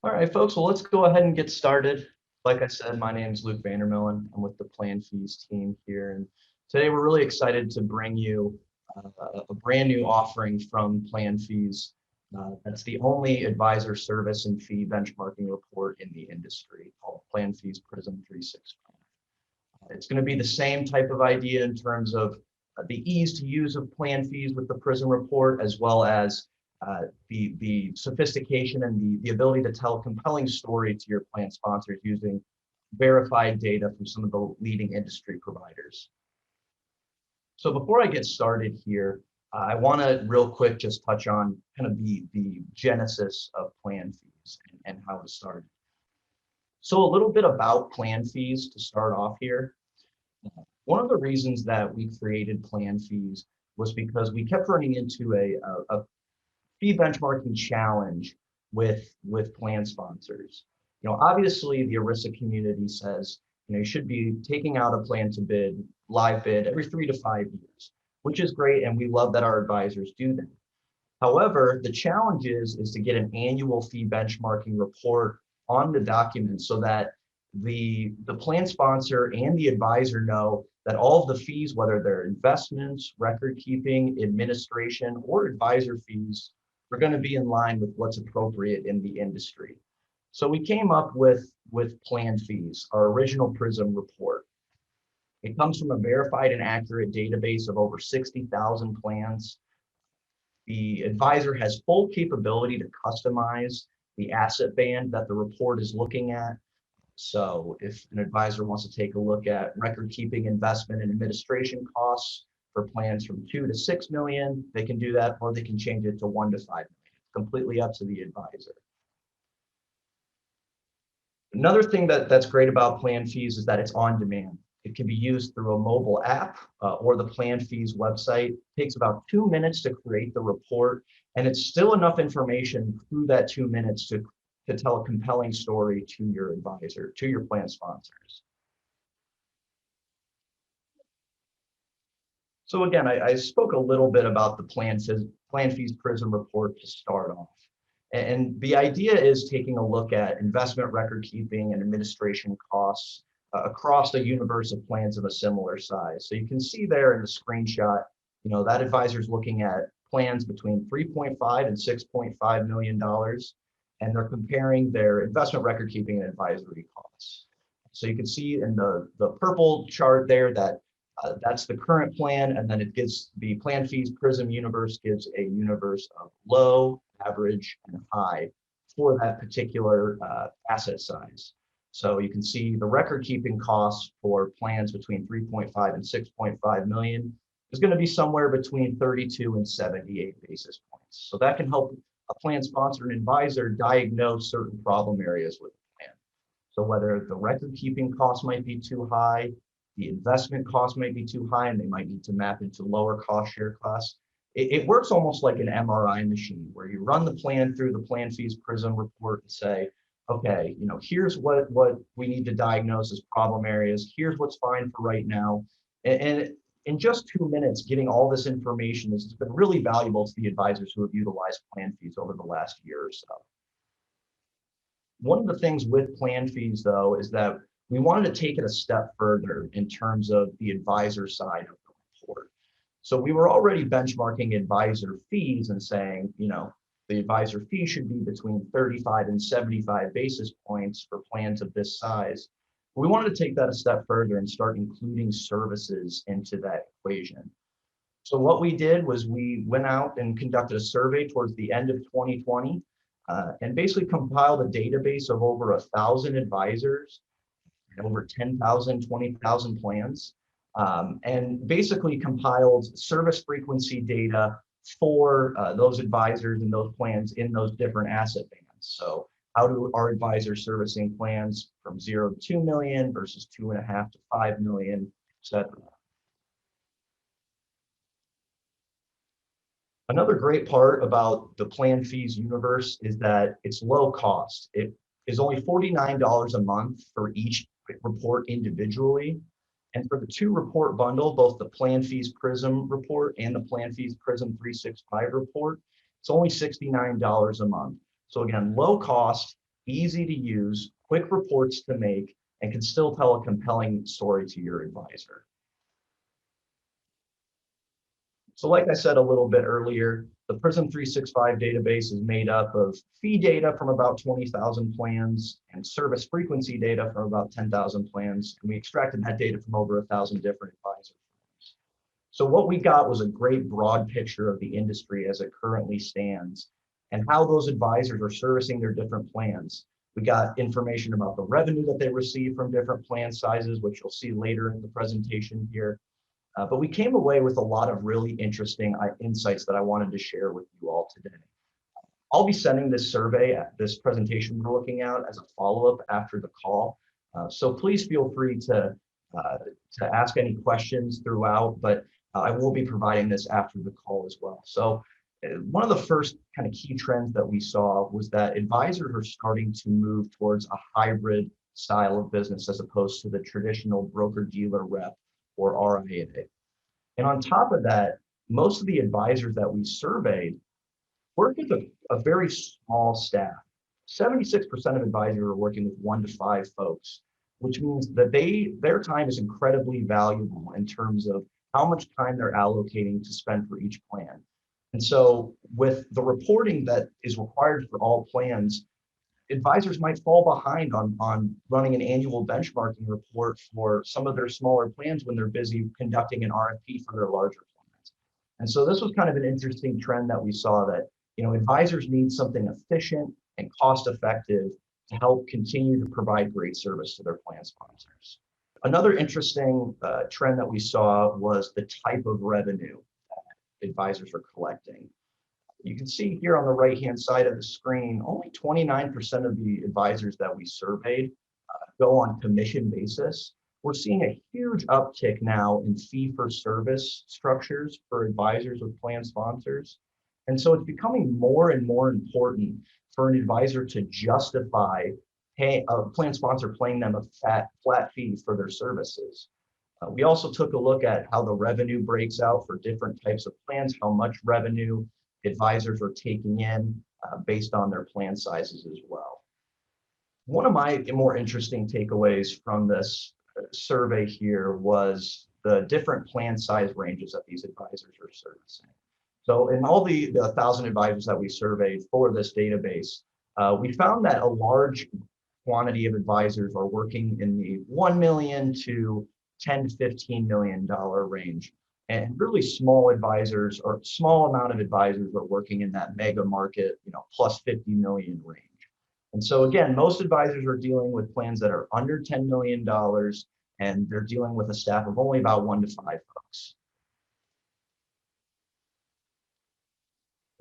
All right, folks, well, let's go ahead and get started. Like I said, my name is Luke Vandermillen. I'm with the PlanFees team here, and today we're really excited to bring you a brand new offering from PlanFees. That's the only advisor service and fee benchmarking report in the industry called PlanFees Prism365. It's going to be the same type of idea in terms of the ease to use of PlanFees with the Prism report, as well as the sophistication and the ability to tell a compelling story to your plan sponsors using verified data from some of the leading industry providers. So before I get started here, I want to real quick just touch on kind of the genesis of PlanFees and how it started. So a little bit about PlanFees to start off here. One of the reasons that we created PlanFees was because we kept running into a fee benchmarking challenge with plan sponsors. Obviously the ERISA community says, you should be taking out a plan to bid, live bid every 3 to 5 years, which is great. And we love that our advisors do that. However, the challenge is to get an annual fee benchmarking report on the document so that the plan sponsor and the advisor know that all of the fees, whether they're investments, record keeping, administration, or advisor fees, are going to be in line with what's appropriate in the industry. So we came up with PlanFees, our original Prism report. It comes from a verified and accurate database of over 60,000 plans. The advisor has full capability to customize the asset band that the report is looking at. So if an advisor wants to take a look at record keeping, investment, and administration costs for plans from 2 to 6 million, they can do that, or they can change it to 1 to 5 million. Completely up to the advisor. Another thing that's great about PlanFees is that it's on demand. It can be used through a mobile app or the PlanFees website. It takes about 2 minutes to create the report, and it's still enough information through that 2 minutes to tell a compelling story to your advisor, to your plan sponsors. So again, I spoke a little bit about the PlanFees Prism report to start off. And the idea is taking a look at investment record keeping and administration costs across a universe of plans of a similar size. So you can see there in the screenshot, that advisor is looking at plans between $3.5 and $6.5 million, and they're comparing their investment record keeping and advisory costs. So you can see in the purple chart there that that's the current plan, and then it gives the PlanFees Prism Universe gives a universe of low, average, and high for that particular asset size. So you can see the record keeping costs for plans between 3.5 and 6.5 million is going to be somewhere between 32 and 78 basis points. So that can help a plan sponsor and advisor diagnose certain problem areas with the plan. So whether the record keeping costs might be too high, the investment cost might be too high, and they might need to map into lower cost share class. It works almost like an MRI machine where you run the plan through the PlanFees Prism report and say, okay, here's what we need to diagnose as problem areas. Here's what's fine for right now. And in just 2 minutes, getting all this information has been really valuable to the advisors who have utilized PlanFees over the last year or so. One of the things with PlanFees, though, is that we wanted to take it a step further in terms of the advisor side of the report. So we were already benchmarking advisor fees and saying, the advisor fee should be between 35 and 75 basis points for plans of this size. We wanted to take that a step further and start including services into that equation. So what we did was we went out and conducted a survey towards the end of 2020 and basically compiled a database of over 1,000 advisors and over 10,000, 20,000 plans, and basically compiled service frequency data for those advisors and those plans in those different asset bands. So how do our advisors servicing plans from 0 to 2 million versus 2.5 to 5 million, et cetera. Another great part about the PlanFees universe is that it's low cost. It is only $49 a month for each report individually. And for the 2-report bundle, both the PlanFees Prism report and the PlanFees Prism365 report, it's only $69 a month. So again, low cost, easy to use, quick reports to make, and can still tell a compelling story to your advisor. So like I said a little bit earlier, the Prism365 database is made up of fee data from about 20,000 plans and service frequency data from about 10,000 plans. And we extracted that data from over 1,000 different advisors. So what we got was a great broad picture of the industry as it currently stands and how those advisors are servicing their different plans. We got information about the revenue that they receive from different plan sizes, which you'll see later in the presentation here. But we came away with a lot of really interesting insights that I wanted to share with you all today. I'll be sending this survey, this presentation we're looking at, as a follow-up after the call. So please feel free to ask any questions throughout, but I will be providing this after the call as well. So one of the first kind of key trends that we saw was that advisors are starting to move towards a hybrid style of business as opposed to the traditional broker-dealer rep or RIA. And on top of that, most of the advisors that we surveyed work with a very small staff. 76% of advisors are working with 1 to 5 folks, which means that their time is incredibly valuable in terms of how much time they're allocating to spend for each plan. And so with the reporting that is required for all plans, advisors might fall behind on running an annual benchmarking report for some of their smaller plans when they're busy conducting an RFP for their larger plans. And so this was kind of an interesting trend that we saw that, advisors need something efficient and cost effective to help continue to provide great service to their plan sponsors. Another interesting trend that we saw was the type of revenue that advisors are collecting. You can see here on the right-hand side of the screen, only 29% of the advisors that we surveyed go on commission basis. We're seeing a huge uptick now in fee-for-service structures for advisors with plan sponsors. And so it's becoming more and more important for an advisor to justify a plan sponsor paying them a flat fee for their services. We also took a look at how the revenue breaks out for different types of plans, how much revenue advisors are taking in based on their plan sizes as well. One of my more interesting takeaways from this survey here was the different plan size ranges that these advisors are servicing. So in all the 1,000 advisors that we surveyed for this database, we found that a large quantity of advisors are working in the $1 million to $10 to $15 million range. And really small advisors or small amount of advisors are working in that mega market, plus 50 million range. And so again, most advisors are dealing with plans that are under $10 million, and they're dealing with a staff of only about 1 to 5 folks.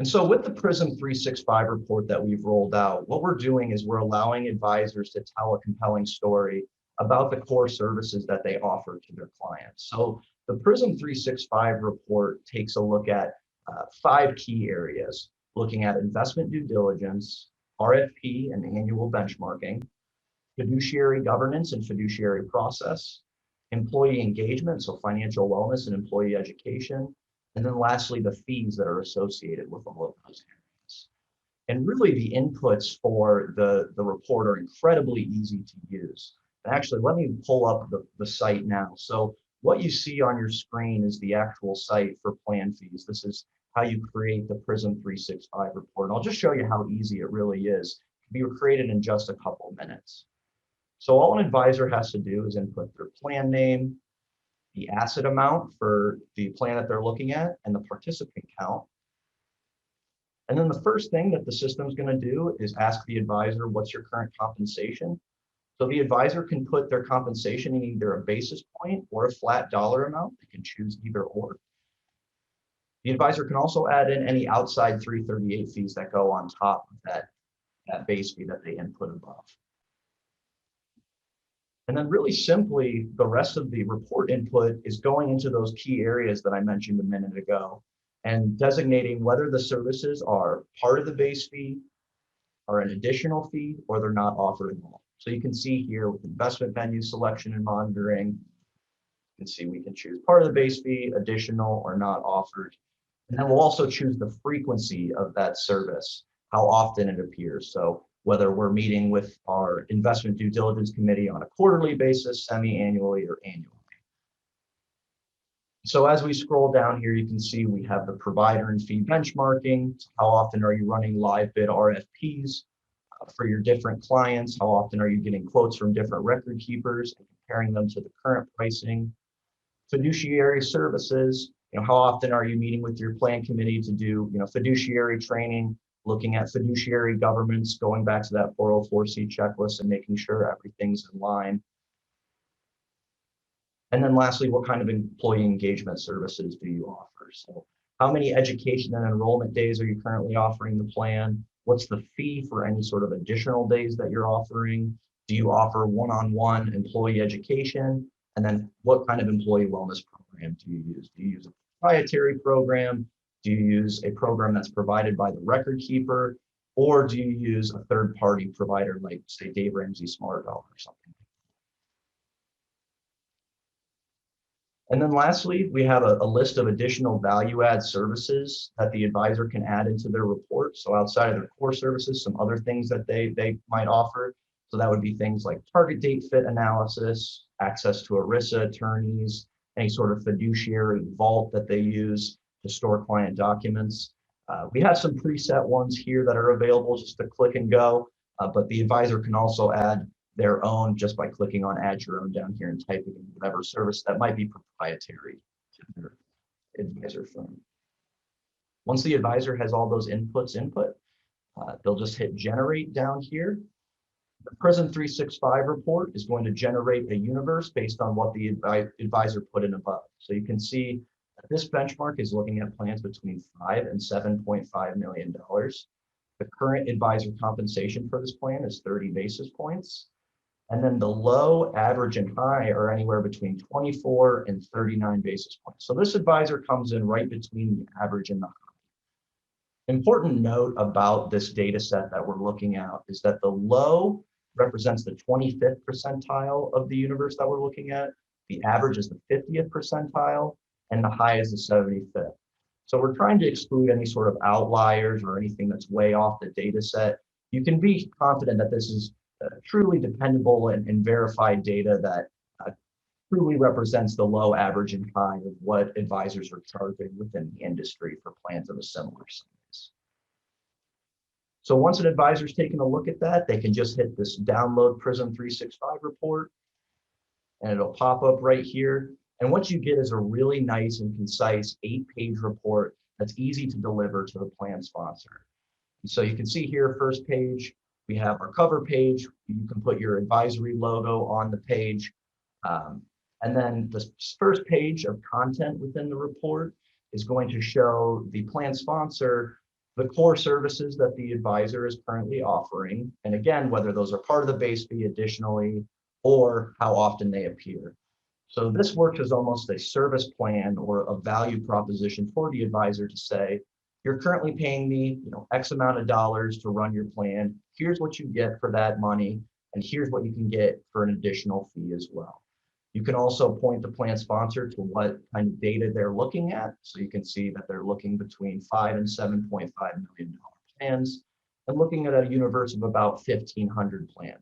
And so with the Prism365 report that we've rolled out, what we're doing is we're allowing advisors to tell a compelling story about the core services that they offer to their clients. So the Prism365 report takes a look at 5 key areas, looking at investment due diligence, RFP and annual benchmarking, fiduciary governance and fiduciary process, employee engagement, so financial wellness and employee education, and then lastly, the fees that are associated with all of those areas. And really the inputs for the report are incredibly easy to use. And actually, let me pull up the site now. So what you see on your screen is the actual site for PlanFees. This is how you create the Prism365 report. And I'll just show you how easy it really is. It can be created in just a couple of minutes. So all an advisor has to do is input their plan name, the asset amount for the plan that they're looking at, and the participant count. And then the first thing that the system's going to do is ask the advisor, what's your current compensation? So the advisor can put their compensation in either a basis point or a flat dollar amount. They can choose either or. The advisor can also add in any outside 338 fees that go on top of that base fee that they input above. And then really simply, the rest of the report input is going into those key areas that I mentioned a minute ago and designating whether the services are part of the base fee, are an additional fee, or they're not offered at all. So you can see here with investment venue selection and monitoring, you can see we can choose part of the base fee, additional, or not offered. And then we'll also choose the frequency of that service, how often it appears. So whether we're meeting with our investment due diligence committee on a quarterly basis, semi-annually, or annually. So as we scroll down here, you can see we have the provider and fee benchmarking. How often are you running live bid RFPs for your different clients? How often are you getting quotes from different record keepers and comparing them to the current pricing? Fiduciary services, how often are you meeting with your plan committee to do, fiduciary training, looking at fiduciary governments, going back to that 404C checklist and making sure everything's in line. And then lastly, what kind of employee engagement services do you offer? So how many education and enrollment days are you currently offering the plan? What's the fee for any sort of additional days that you're offering? Do you offer one-on-one employee education? And then what kind of employee wellness program do you use? Do you use a proprietary program? Do you use a program that's provided by the record keeper? Or do you use a third-party provider like, say, Dave Ramsey SmartValve or something? And then lastly, we have a list of additional value add services that the advisor can add into their report. So outside of their core services, some other things that they might offer. So that would be things like target date fit analysis, access to ERISA attorneys, any sort of fiduciary vault that they use to store client documents. We have some preset ones here that are available just to click and go, but the advisor can also add their own just by clicking on add your own down here and typing in whatever service that might be proprietary to their advisor firm. Once the advisor has all those inputs input, they'll just hit generate down here. The Prism365 report is going to generate a universe based on what the advisor put in above. So you can see that this benchmark is looking at plans between $5 and $7.5 million. The current advisor compensation for this plan is 30 basis points. And then the low, average, and high are anywhere between 24 and 39 basis points. So this advisor comes in right between the average and the high. Important note about this data set that we're looking at is that the low represents the 25th percentile of the universe that we're looking at. The average is the 50th percentile, and the high is the 75th. So we're trying to exclude any sort of outliers or anything that's way off the data set. You can be confident that this is truly dependable and verified data that truly represents the low, average, and high of what advisors are charging within the industry for plans of a similar size. So once an advisor's taken a look at that, they can just hit this download Prism365 report, and it'll pop up right here. And what you get is a really nice and concise 8-page report that's easy to deliver to the plan sponsor. And so you can see here, first page, we have our cover page. You can put your advisory logo on the page. And then the first page of content within the report is going to show the plan sponsor the core services that the advisor is currently offering. And again, whether those are part of the base fee additionally, or how often they appear. So this works as almost a service plan or a value proposition for the advisor to say, you're currently paying me, X amount of dollars to run your plan. Here's what you get for that money, and here's what you can get for an additional fee as well. You can also point the plan sponsor to what kind of data they're looking at. So you can see that they're looking between $5 and $7.5 million plans and looking at a universe of about 1,500 plans.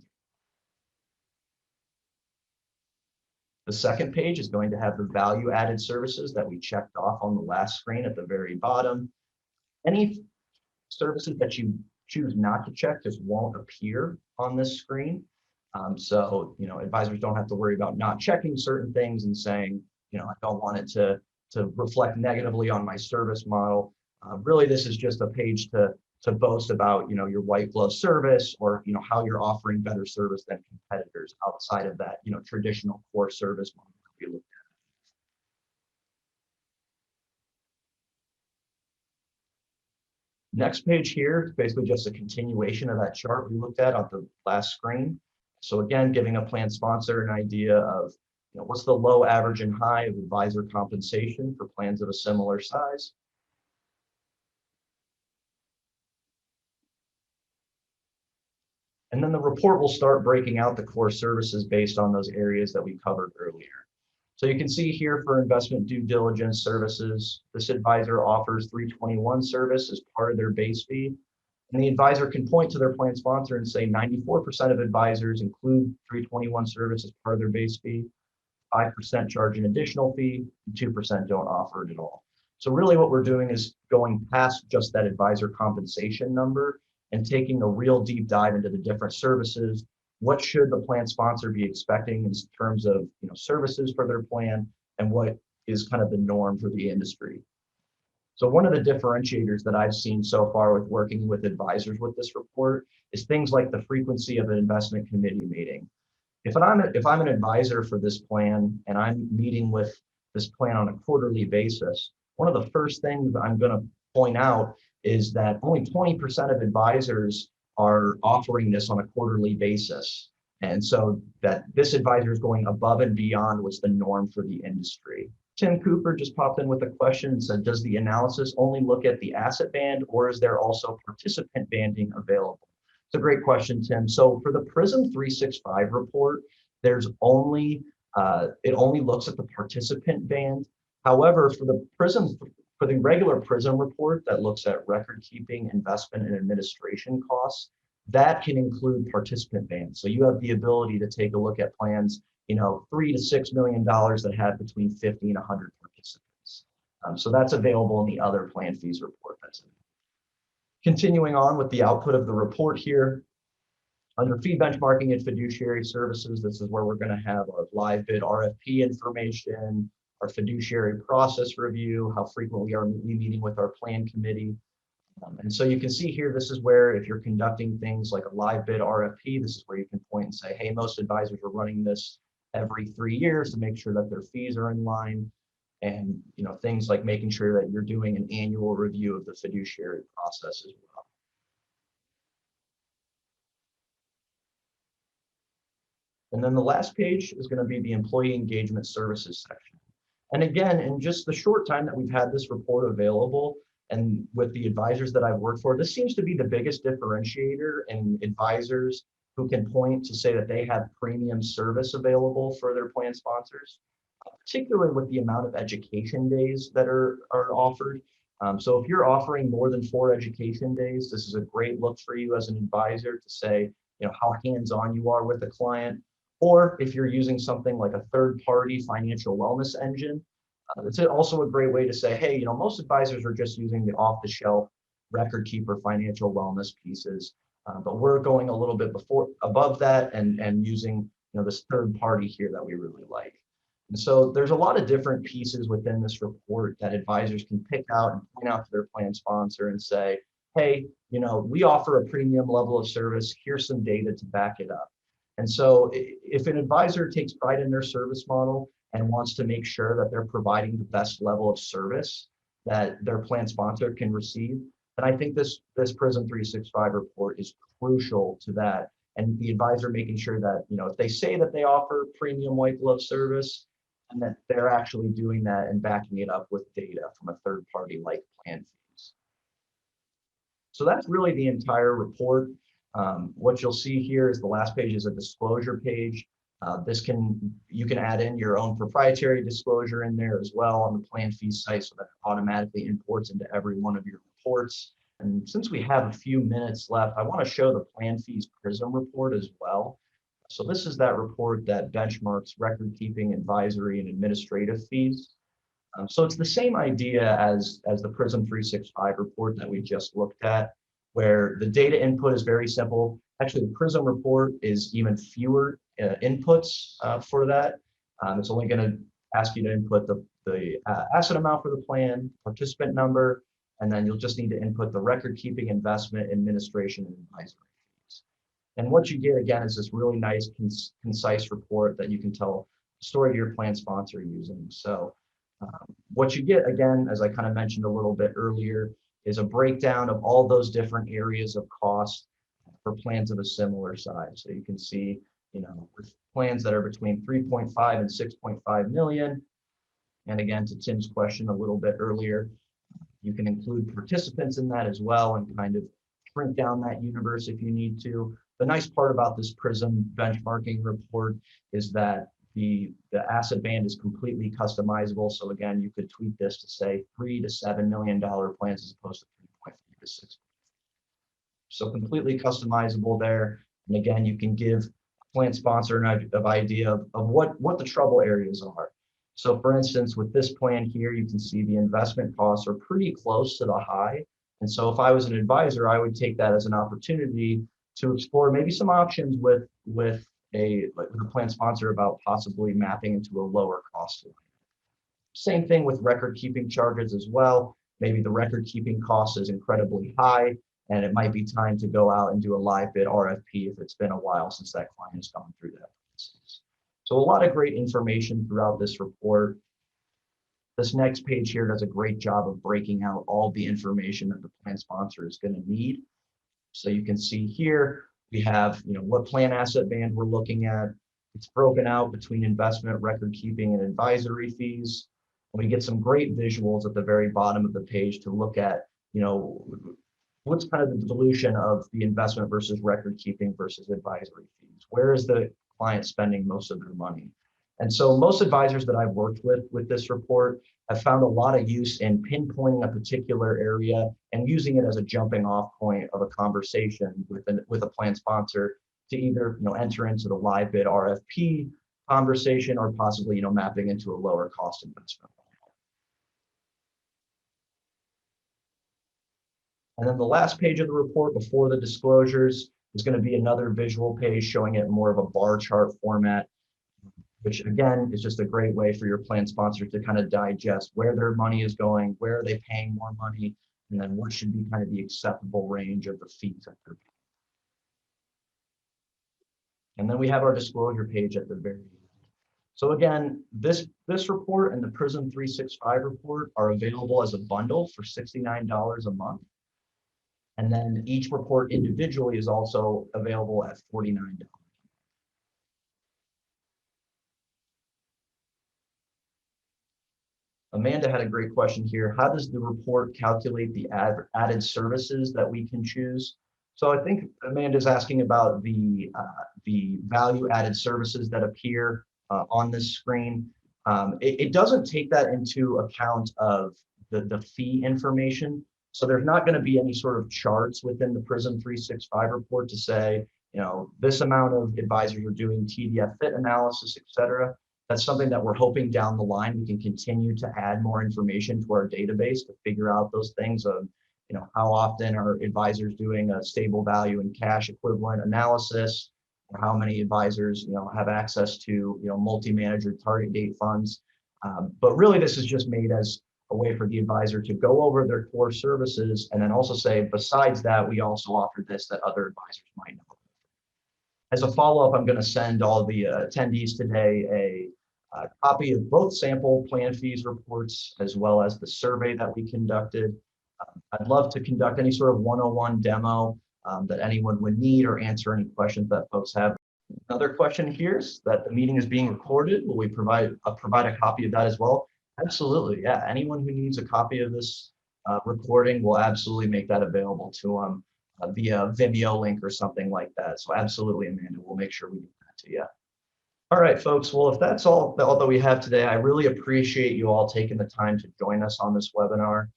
The second page is going to have the value added services that we checked off on the last screen at the very bottom. Any services that you choose not to check just won't appear on this screen. So, advisors don't have to worry about not checking certain things and saying, I don't want it to reflect negatively on my service model. Really, this is just a page to boast about, your white glove service or, how you're offering better service than competitors outside of that, traditional core service model that we looked at. Next page here is basically just a continuation of that chart we looked at on the last screen. So again, giving a plan sponsor an idea of what's the low, average, and high of advisor compensation for plans of a similar size. And then the report will start breaking out the core services based on those areas that we covered earlier. So you can see here for investment due diligence services, this advisor offers 321 service as part of their base fee. And the advisor can point to their plan sponsor and say 94% of advisors include 321 service as part of their base fee, 5% charge an additional fee, and 2% don't offer it at all. So really what we're doing is going past just that advisor compensation number and taking a real deep dive into the different services. What should the plan sponsor be expecting in terms of services for their plan, and what is kind of the norm for the industry? So one of the differentiators that I've seen so far with working with advisors with this report is things like the frequency of an investment committee meeting. If I'm an advisor for this plan and I'm meeting with this plan on a quarterly basis, one of the first things I'm going to point out is that only 20% of advisors are offering this on a quarterly basis. And so that this advisor is going above and beyond what's the norm for the industry. Tim Cooper just popped in with a question and said, does the analysis only look at the asset band, or is there also participant banding available? It's a great question, Tim. So for the Prism365 report, there's only it only looks at the participant band. However, for the regular Prism report that looks at record keeping, investment, and administration costs, that can include participant bands. So you have the ability to take a look at plans, $3 to $6 million that have between 50 and 100 participants. So that's available in the other PlanFees report. Continuing on with the output of the report here, under fee benchmarking and fiduciary services, this is where we're going to have our live bid RFP information, our fiduciary process review, how frequently are we meeting with our plan committee. And so you can see here, this is where if you're conducting things like a live bid RFP, this is where you can point and say, hey, most advisors are running this every 3 years to make sure that their fees are in line. And things like making sure that you're doing an annual review of the fiduciary process as well. And then the last page is going to be the employee engagement services section. And again, in just the short time that we've had this report available, and with the advisors that I've worked for, this seems to be the biggest differentiator in advisors who can point to say that they have premium service available for their plan sponsors, particularly with the amount of education days that are offered. So if you're offering more than 4 education days, this is a great look for you as an advisor to say, how hands-on you are with the client. Or if you're using something like a third-party financial wellness engine, it's also a great way to say, hey, most advisors are just using the off-the-shelf record keeper financial wellness pieces, but we're going a little bit above that and using this third party here that we really like. And so there's a lot of different pieces within this report that advisors can pick out and point out to their plan sponsor and say, hey, we offer a premium level of service. Here's some data to back it up. And so if an advisor takes pride in their service model and wants to make sure that they're providing the best level of service that their plan sponsor can receive, then I think this Prism365 report is crucial to that. And the advisor making sure that, if they say that they offer premium white glove service, and that they're actually doing that and backing it up with data from a third party like PlanFees. So that's really the entire report. What you'll see here is the last page is a disclosure page. You can add in your own proprietary disclosure in there as well on the PlanFees site, so that it automatically imports into every one of your reports. And since we have a few minutes left, I want to show the PlanFees Prism report as well. So this is that report that benchmarks record keeping, advisory, and administrative fees. So it's the same idea as the Prism365 report that we just looked at, where the data input is very simple. Actually, the Prism report is even fewer inputs for that. It's only going to ask you to input the asset amount for the plan, participant number, and then you'll just need to input the record keeping, investment, administration, and advisory fees. And what you get, again, is this really nice, concise report that you can tell the story of your plan sponsor using. So what you get, again, as I kind of mentioned a little bit earlier, is a breakdown of all those different areas of cost for plans of a similar size. So you can see, with plans that are between 3.5 and 6.5 million. And again, to Tim's question a little bit earlier, you can include participants in that as well and kind of shrink down that universe if you need to. The nice part about this Prism benchmarking report is that the asset band is completely customizable. So again, you could tweak this to say $3 to $7 million plans as opposed to 3.3 to 6. So completely customizable there. And again, you can give plan sponsor an idea of what the trouble areas are. So for instance, with this plan here, you can see the investment costs are pretty close to the high. And so if I was an advisor, I would take that as an opportunity to explore maybe some options with a plan sponsor about possibly mapping into a lower cost line. Same thing with record keeping charges as well. Maybe the record keeping cost is incredibly high, and it might be time to go out and do a live bid RFP if it's been a while since that client has gone through that process. So a lot of great information throughout this report. This next page here does a great job of breaking out all the information that the plan sponsor is going to need. So you can see here, we have, what plan asset band we're looking at. It's broken out between investment, record keeping, and advisory fees. And we get some great visuals at the very bottom of the page to look at, what's kind of the dilution of the investment versus record keeping versus advisory fees. Where is the client spending most of their money? And so most advisors that I've worked with this report have found a lot of use in pinpointing a particular area and using it as a jumping off point of a conversation with a plan sponsor to either enter into the live bid RFP conversation or possibly mapping into a lower cost investment. And then the last page of the report before the disclosures is going to be another visual page showing it in more of a bar chart format, which again is just a great way for your plan sponsor to kind of digest where their money is going, where are they paying more money, and then what should be kind of the acceptable range of the fees that they're paying. And then we have our disclosure page at the very end. So again, this report and the Prism365 report are available as a bundle for $69 a month. And then each report individually is also available at $49. Amanda had a great question here. How does the report calculate the added services that we can choose? So I think Amanda's asking about the value added services that appear on this screen. It doesn't take that into account of the fee information. So there's not going to be any sort of charts within the Prism365 report to say, this amount of advisors are doing TDF fit analysis, et cetera. That's something that we're hoping down the line we can continue to add more information to our database to figure out those things of, how often are advisors doing a stable value and cash equivalent analysis, or how many advisors, have access to, multi-manager target date funds. But really, this is just made as a way for the advisor to go over their core services and then also say, besides that, we also offer this that other advisors might know. As a follow-up, I'm going to send all the attendees today a copy of both sample plan fees reports as well as the survey that we conducted. I'd love to conduct any sort of one-on-one demo that anyone would need or answer any questions that folks have. Another question here is that the meeting is being recorded. Will we provide a copy of that as well? Absolutely, yeah. Anyone who needs a copy of this recording will absolutely make that available to them via Vimeo link or something like that. So absolutely, Amanda, we'll make sure we get that to you. All right, folks. Well, if that's all that we have today, I really appreciate you all taking the time to join us on this webinar.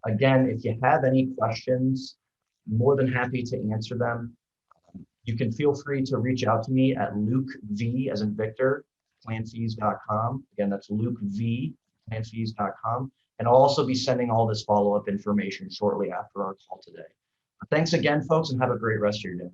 Again, if you have any questions, I'm more than happy to answer them. You can feel free to reach out to me at Luke V as in Victor, planfees.com. Again, that's Luke V, planfees.com. And I'll also be sending all this follow-up information shortly after our call today. Thanks again, folks, and have a great rest of your day.